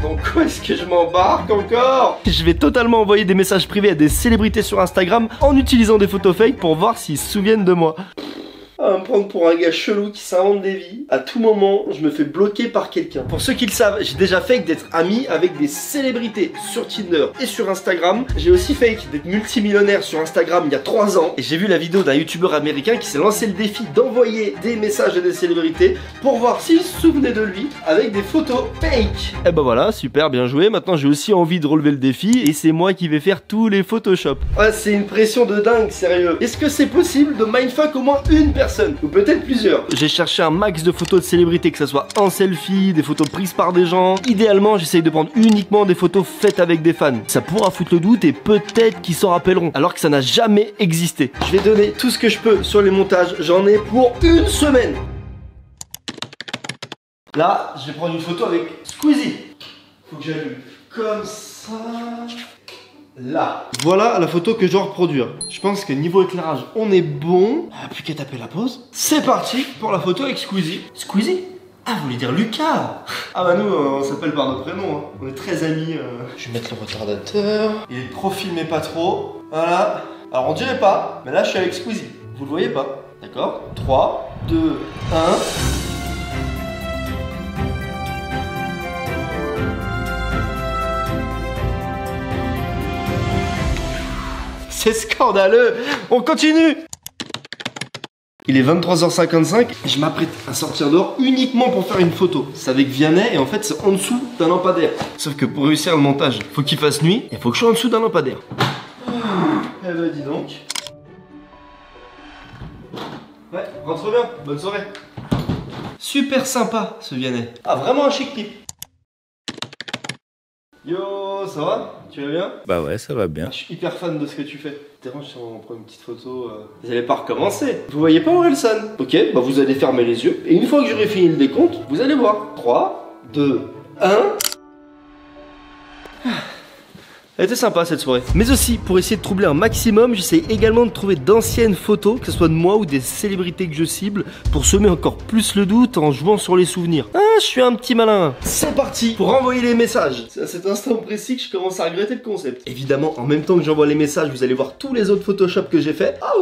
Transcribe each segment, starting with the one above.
Donc où est-ce que je m'embarque encore? Je vais totalement envoyer des messages privés à des célébrités sur Instagram en utilisant des photos fake pour voir s'ils se souviennent de moi. On va me prendre pour un gars chelou qui s'invente des vies. À tout moment, je me fais bloquer par quelqu'un. Pour ceux qui le savent, j'ai déjà fake d'être ami avec des célébrités sur Tinder et sur Instagram. J'ai aussi fake d'être multimillionnaire sur Instagram il y a 3 ans. Et j'ai vu la vidéo d'un youtubeur américain qui s'est lancé le défi d'envoyer des messages à des célébrités pour voir s'ils se souvenaient de lui avec des photos fake. Et bah voilà, super, bien joué. Maintenant, j'ai aussi envie de relever le défi et c'est moi qui vais faire tous les Photoshop. Ouais, c'est une pression de dingue, sérieux. Est-ce que c'est possible de mindfuck au moins une personne? Ou peut-être plusieurs. J'ai cherché un max de photos de célébrités, que ce soit en selfie, des photos prises par des gens. Idéalement, j'essaye de prendre uniquement des photos faites avec des fans. Ça pourra foutre le doute et peut-être qu'ils s'en rappelleront, alors que ça n'a jamais existé. Je vais donner tout ce que je peux sur les montages. J'en ai pour une semaine. Là, je vais prendre une photo avec Squeezie. Faut que j'allume comme ça. Là. Voilà la photo que je dois reproduire. Je pense que niveau éclairage, on est bon. Plus qu'à taper la pause. C'est parti pour la photo avec Squeezie. Squeezie? Ah, vous voulez dire Lucas? Ah bah nous, on s'appelle par nos prénoms. Hein. On est très amis. Je vais mettre le retardateur. Et le profil, mais pas trop. Voilà. Alors on dirait pas, mais là je suis avec Squeezie. Vous le voyez pas? D'accord? 3, 2, 1... C'est scandaleux. On continue. Il est 23h55 et je m'apprête à sortir dehors uniquement pour faire une photo. C'est avec Vianney et en fait c'est en dessous d'un lampadaire. Sauf que pour réussir le montage, faut qu'il fasse nuit et faut que je sois en dessous d'un lampadaire. Eh ben dis donc. Ouais, rentre bien, bonne soirée. Super sympa ce Vianney. Ah, vraiment un chic type. Yo, ça va? Tu vas bien? Bah ouais, ça va bien. Je suis hyper fan de ce que tu fais. Dérange si on prend une petite photo. Vous allez pas recommencer. Vous voyez pas Orelsan? Ok, bah vous allez fermer les yeux. Et une fois que j'aurai fini le décompte, vous allez voir. 3, 2, 1... Elle était sympa cette soirée. Mais aussi, pour essayer de troubler un maximum, j'essaie également de trouver d'anciennes photos, que ce soit de moi ou des célébrités que je cible, pour semer encore plus le doute en jouant sur les souvenirs. Ah, je suis un petit malin. C'est parti pour envoyer les messages. C'est à cet instant précis que je commence à regretter le concept. Évidemment, en même temps que j'envoie les messages, vous allez voir tous les autres Photoshop que j'ai fait. Ah,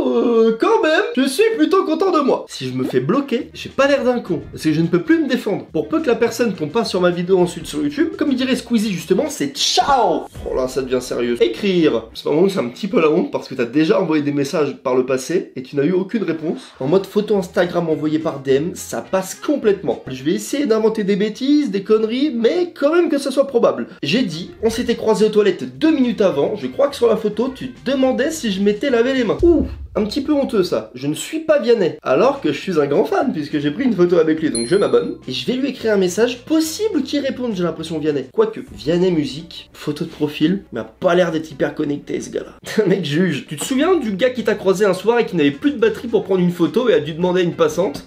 quand même, je suis plutôt content de moi. Si je me fais bloquer, j'ai pas l'air d'un con, parce que je ne peux plus me défendre. Pour peu que la personne tombe pas sur ma vidéo ensuite sur YouTube, comme il dirait Squeezie justement, c'est ciao. Oh là, ça devient sérieux. Écrire. C'est un petit peu la honte parce que t'as déjà envoyé des messages par le passé et tu n'as eu aucune réponse. En mode photo Instagram envoyée par DM, ça passe complètement. Je vais essayer d'inventer des bêtises, des conneries, mais quand même que ça soit probable. J'ai dit, on s'était croisés aux toilettes 2 minutes avant. Je crois que sur la photo, tu te demandais si je m'étais lavé les mains. Ouh, un petit peu honteux ça. Je ne suis pas Vianney. Alors que je suis un grand fan puisque j'ai pris une photo avec lui, donc je m'abonne. Et je vais lui écrire un message possible qu'il réponde, j'ai l'impression, Vianney. Quoique, Vianney musique, photo de profil, mais a pas l'air d'être hyper connecté ce gars-là. Mec, juge. Tu te souviens du gars qui t'a croisé un soir et qui n'avait plus de batterie pour prendre une photo et a dû demander à une passante?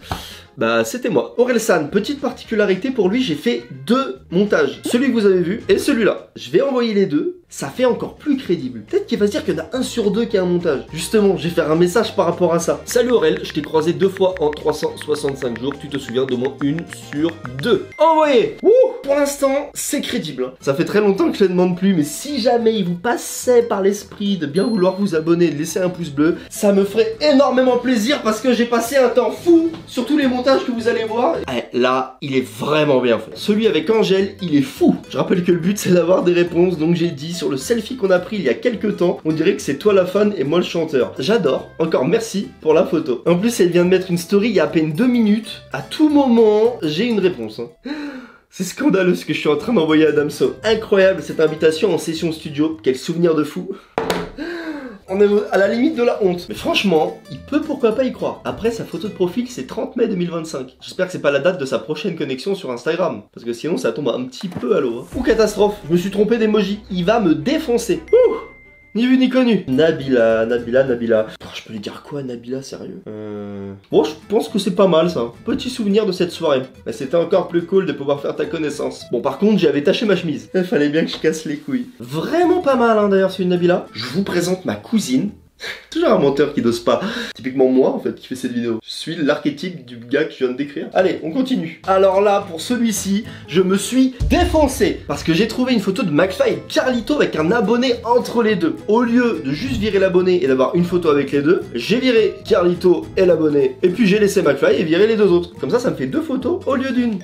Bah c'était moi. Orelsan, petite particularité pour lui, j'ai fait 2 montages. Celui que vous avez vu et celui-là. Je vais envoyer les deux. Ça fait encore plus crédible. Peut-être qu'il va se dire qu'il y en a un sur 2 qui a un montage. Justement, je vais faire un message par rapport à ça. Salut Aurel, je t'ai croisé 2 fois en 365 jours. Tu te souviens de moins 1 sur 2. Envoyé. Wouh. Pour l'instant, c'est crédible. Hein. Ça fait très longtemps que je ne demande plus, mais si jamais il vous passait par l'esprit de bien vouloir vous abonner et de laisser un pouce bleu, ça me ferait énormément plaisir parce que j'ai passé un temps fou sur tous les montages que vous allez voir. Là, il est vraiment bien fait. Celui avec Angèle, il est fou. Je rappelle que le but, c'est d'avoir des réponses, donc j'ai dit sur le selfie qu'on a pris il y a quelques temps, on dirait que c'est toi la fan et moi le chanteur. J'adore. Encore merci pour la photo. En plus, elle vient de mettre une story il y a à peine 2 minutes. À tout moment, j'ai une réponse. Hein. C'est scandaleux ce que je suis en train d'envoyer à Damso. Incroyable cette invitation en session studio. Quel souvenir de fou. On est à la limite de la honte. Mais franchement, il peut pourquoi pas y croire. Après, sa photo de profil, c'est 30 mai 2025. J'espère que c'est pas la date de sa prochaine connexion sur Instagram. Parce que sinon, ça tombe un petit peu à l'eau. Hein. Ou catastrophe, je me suis trompé d'emoji. Il va me défoncer. Ouh! Ni vu ni connu. Nabila. Oh, je peux lui dire quoi, Nabila, sérieux? Bon, je pense que c'est pas mal, ça. Petit souvenir de cette soirée. Mais c'était encore plus cool de pouvoir faire ta connaissance. Bon, par contre, j'avais taché ma chemise. Il fallait bien que je casse les couilles. Vraiment pas mal, hein, d'ailleurs, c'est une Nabila. Je vous présente ma cousine. Toujours un menteur qui n'ose pas. Typiquement moi en fait qui fait cette vidéo. Je suis l'archétype du gars que je viens de décrire. Allez, on continue. Alors là, pour celui-ci, je me suis défoncé parce que j'ai trouvé une photo de McFly et Carlito avec un abonné entre les deux. Au lieu de juste virer l'abonné et d'avoir une photo avec les deux, j'ai viré Carlito et l'abonné et puis j'ai laissé McFly et viré les deux autres. Comme ça me fait deux photos au lieu d'une.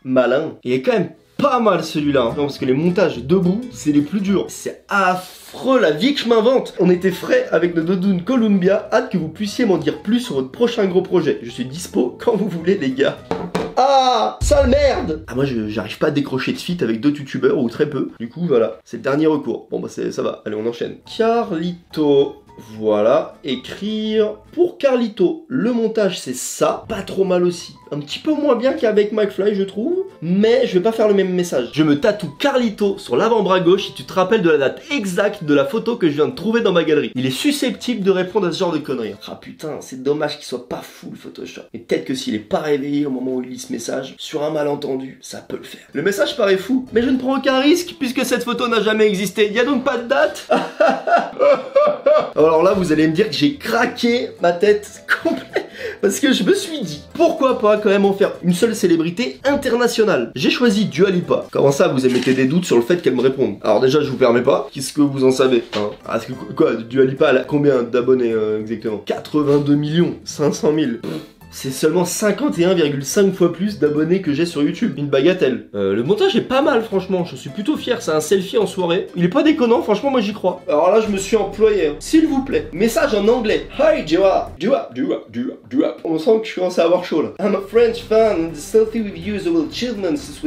Malin. Il est quand même pas mal celui-là, hein. Non, parce que les montages debout, c'est les plus durs. C'est affreux la vie que je m'invente. On était frais avec le Dodoon Columbia. Hâte que vous puissiez m'en dire plus sur votre prochain gros projet. Je suis dispo quand vous voulez les gars. Ah, sale merde. Ah moi j'arrive pas à décrocher de feat avec d'autres youtubeurs ou très peu. Du coup voilà, c'est le dernier recours. Bon bah ça va, allez on enchaîne. Carlito. Voilà, écrire pour Carlito. Le montage c'est ça, pas trop mal aussi. Un petit peu moins bien qu'avec McFly je trouve, mais je vais pas faire le même message. Je me tatoue Carlito sur l'avant-bras gauche si tu te rappelles de la date exacte de la photo que je viens de trouver dans ma galerie. Il est susceptible de répondre à ce genre de conneries. Ah putain, c'est dommage qu'il soit pas full Photoshop. Mais peut-être que s'il est pas réveillé au moment où il lit ce message, sur un malentendu, ça peut le faire. Le message paraît fou, mais je ne prends aucun risque puisque cette photo n'a jamais existé. Il y a donc pas de date. Alors là, vous allez me dire que j'ai craqué ma tête complète. Parce que je me suis dit, pourquoi pas quand même en faire une seule célébrité internationale. J'ai choisi Dua Lipa. Comment ça, vous émettez des doutes sur le fait qu'elle me réponde? Alors déjà, je vous permets pas. Qu'est-ce que vous en savez hein? Ah, quoi, Dua Lipa, elle a combien d'abonnés exactement? 82 500 000. C'est seulement 51,5 fois plus d'abonnés que j'ai sur YouTube. Une bagatelle. Le montage est pas mal franchement, je suis plutôt fier, c'est un selfie en soirée. Il est pas déconnant, franchement moi j'y crois. Alors là je me suis employé, hein. S'il vous plaît. Message en anglais. Hi Dua. On sent que je commence à avoir chaud là. I'm a French fan, the selfie with you is a real achievement since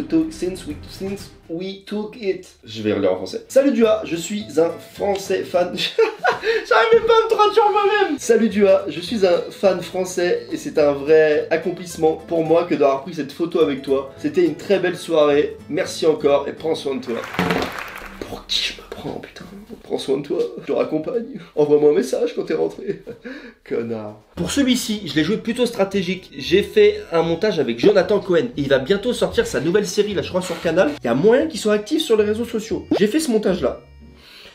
we took it. Je vais relire en français. Salut Dua, je suis un français fan. J'arrive même pas à me traduire moi-même. Salut Dua, je suis un fan français et c'est un vrai accomplissement pour moi que d'avoir pris cette photo avec toi. C'était une très belle soirée. Merci encore et prends soin de toi. Pour qui je me prends, putain? Prends soin de toi, je te raccompagne. Envoie-moi un message quand t'es rentré. Connard. Pour celui-ci, je l'ai joué plutôt stratégique. J'ai fait un montage avec Jonathan Cohen. Et il va bientôt sortir sa nouvelle série, là je crois sur Canal. Il y a moyen qu'ils soient actifs sur les réseaux sociaux. J'ai fait ce montage-là.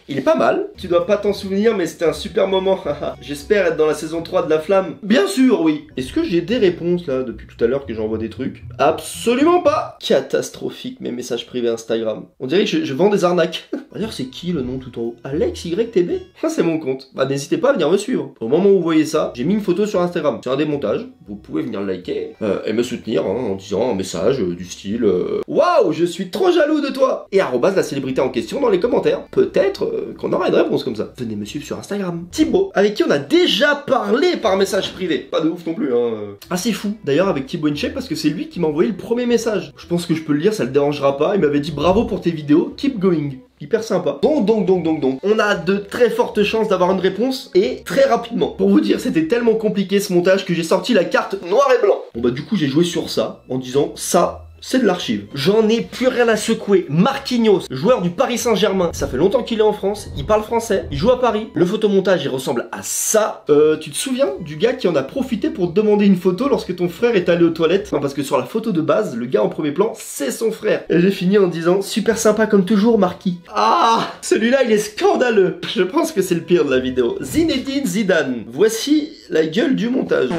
Il est pas mal, tu dois pas t'en souvenir mais c'était un super moment. J'espère être dans la saison 3 de La Flamme. Bien sûr oui. Est-ce que j'ai des réponses là depuis tout à l'heure que j'envoie des trucs? Absolument pas. Catastrophique mes messages privés Instagram. On dirait que je vends des arnaques. D'ailleurs c'est qui le nom tout en haut? Alex YTB. C'est mon compte. Bah n'hésitez pas à venir me suivre. Au moment où vous voyez ça, j'ai mis une photo sur Instagram. C'est un démontage. Vous pouvez venir liker et me soutenir hein, en disant un message du style waouh je suis trop jaloux de toi. Et arrobase la célébrité en question dans les commentaires. Peut-être qu'on aura une réponse comme ça. Venez me suivre sur Instagram. Thibaut, avec qui on a déjà parlé par message privé. Pas de ouf non plus, hein. Ah, c'est fou. D'ailleurs, avec Thibaut InShape, parce que c'est lui qui m'a envoyé le premier message. Je pense que je peux le lire, ça le dérangera pas. Il m'avait dit bravo pour tes vidéos, keep going. Hyper sympa. Donc. On a de très fortes chances d'avoir une réponse et très rapidement. Pour vous dire, c'était tellement compliqué ce montage que j'ai sorti la carte noir et blanc. Bon bah du coup, j'ai joué sur ça en disant ça. C'est de l'archive. J'en ai plus rien à secouer. Marquinhos, joueur du Paris Saint-Germain. Ça fait longtemps qu'il est en France. Il parle français. Il joue à Paris. Le photomontage, il ressemble à ça. Tu te souviens du gars qui en a profité pour te demander une photo lorsque ton frère est allé aux toilettes? Non, parce que sur la photo de base, le gars en premier plan, c'est son frère. Et j'ai fini en disant super sympa comme toujours, Marquis. Ah, celui-là, il est scandaleux. Je pense que c'est le pire de la vidéo. Zinedine Zidane. Voici la gueule du montage.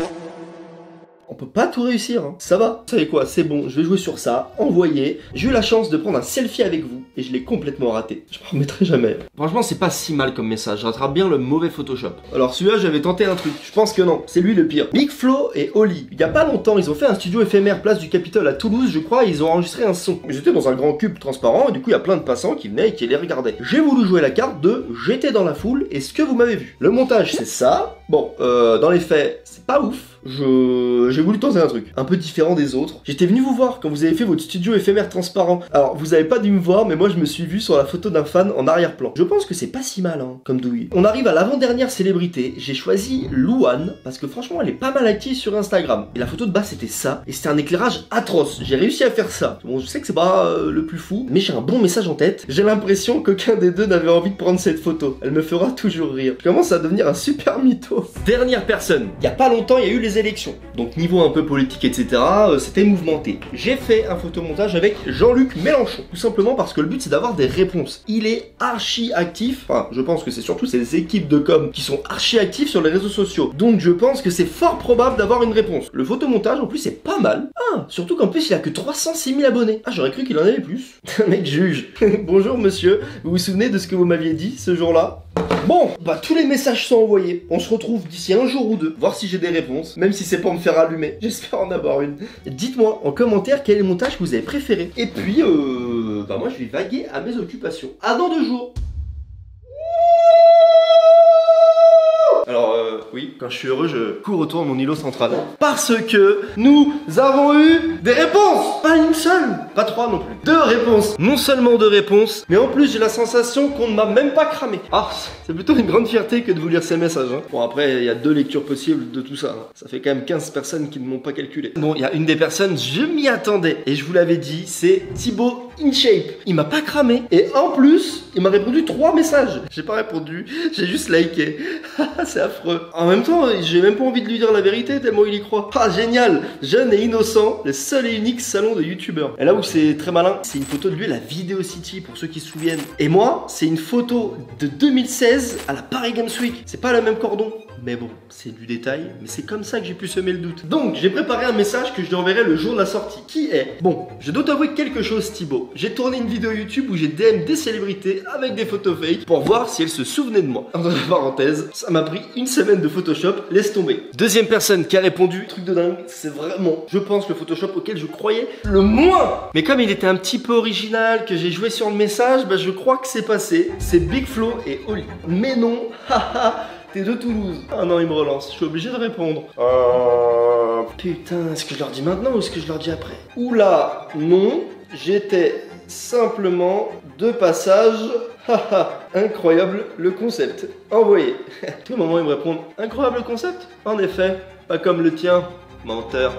On peut pas tout réussir, hein. Ça va. Vous savez quoi, c'est bon, je vais jouer sur ça, envoyer. J'ai eu la chance de prendre un selfie avec vous et je l'ai complètement raté. Je m'en remettrai jamais. Franchement, c'est pas si mal comme message, je rattrape bien le mauvais Photoshop. Alors celui-là, j'avais tenté un truc, je pense que non, c'est lui le pire. Big Flo et Oli, il y a pas longtemps, ils ont fait un studio éphémère place du Capitole à Toulouse, je crois, et ils ont enregistré un son. J'étais dans un grand cube transparent et du coup, il y a plein de passants qui venaient et qui les regardaient. J'ai voulu jouer la carte de j'étais dans la foule et ce que vous m'avez vu. Le montage, c'est ça. Bon, dans les faits, c'est pas ouf. J'ai voulu tenter un truc un peu différent des autres. J'étais venu vous voir quand vous avez fait votre studio éphémère transparent. Alors vous avez pas dû me voir mais moi je me suis vu sur la photo d'un fan en arrière-plan. Je pense que c'est pas si mal hein, comme douille. On arrive à l'avant-dernière célébrité. J'ai choisi Louane parce que franchement elle est pas mal active sur Instagram. Et la photo de base c'était ça. Et c'était un éclairage atroce. J'ai réussi à faire ça. Bon je sais que c'est pas le plus fou mais j'ai un bon message en tête. J'ai l'impression qu'aucun des deux n'avait envie de prendre cette photo. Elle me fera toujours rire. Je commence à devenir un super mytho. Dernière personne. Il y a pas longtemps il y a eu les deux élections. Donc niveau un peu politique, etc., c'était mouvementé. J'ai fait un photomontage avec Jean-Luc Mélenchon. Tout simplement parce que le but c'est d'avoir des réponses. Il est archi actif. Enfin, je pense que c'est surtout ces équipes de com qui sont archi actives sur les réseaux sociaux. Donc je pense que c'est fort probable d'avoir une réponse. Le photomontage en plus c'est pas mal. Ah, surtout qu'en plus il a que 306 000 abonnés. Ah, j'aurais cru qu'il en avait plus. Mec juge. Bonjour monsieur, vous vous souvenez de ce que vous m'aviez dit ce jour-là? Bon, bah tous les messages sont envoyés. On se retrouve d'ici un jour ou deux, voir si j'ai des réponses, même si c'est pour me faire allumer. J'espère en avoir une. Dites-moi en commentaire quel est le montage que vous avez préféré. Et puis, bah moi je vais vaguer à mes occupations. À dans 2 jours. Alors oui, quand je suis heureux, je cours autour de mon îlot central. Parce que nous avons eu des réponses. Pas une seule, pas 3 non plus. 2 réponses. Non seulement 2 réponses, mais en plus j'ai la sensation qu'on ne m'a même pas cramé. Ah, c'est plutôt une grande fierté que de vous lire ces messages. Hein. Bon après, il y a 2 lectures possibles de tout ça. Hein. Ça fait quand même 15 personnes qui ne m'ont pas calculé. Bon, il y a une des personnes, je m'y attendais. Et je vous l'avais dit, c'est Thibaut InShape. Il m'a pas cramé. Et en plus, il m'a répondu 3 messages. J'ai pas répondu, j'ai juste liké. C'est affreux. En même temps, j'ai même pas envie de lui dire la vérité tellement il y croit. Ah, génial. Jeune et innocent, le seul et unique salon de youtubeur. Et là où c'est très malin, c'est une photo de lui à la Video City, pour ceux qui se souviennent. Et moi, c'est une photo de 2016 à la Paris Games Week. C'est pas le même cordon. Mais bon, c'est du détail, mais c'est comme ça que j'ai pu semer le doute. Donc, j'ai préparé un message que je lui enverrai le jour de la sortie, qui est... Bon, je dois t'avouer quelque chose, Thibaut. J'ai tourné une vidéo YouTube où j'ai DM des célébrités avec des photos fake pour voir si elles se souvenaient de moi. Entre parenthèses, ça m'a pris une semaine de Photoshop, laisse tomber. Deuxième personne qui a répondu, truc de dingue, c'est vraiment, je pense, le Photoshop auquel je croyais le moins. Mais comme il était un petit peu original, que j'ai joué sur le message, bah je crois que c'est passé. C'est Big Flo et Oli. Mais non, haha. T'es de Toulouse. Ah non, il me relance. Je suis obligé de répondre. Putain, est-ce que je leur dis maintenant ou est-ce que je leur dis après? Oula, non. J'étais simplement de passage. Haha, incroyable le concept. Envoyé. À tout moment, ils me répondent. Incroyable le concept? En effet, pas comme le tien, menteur.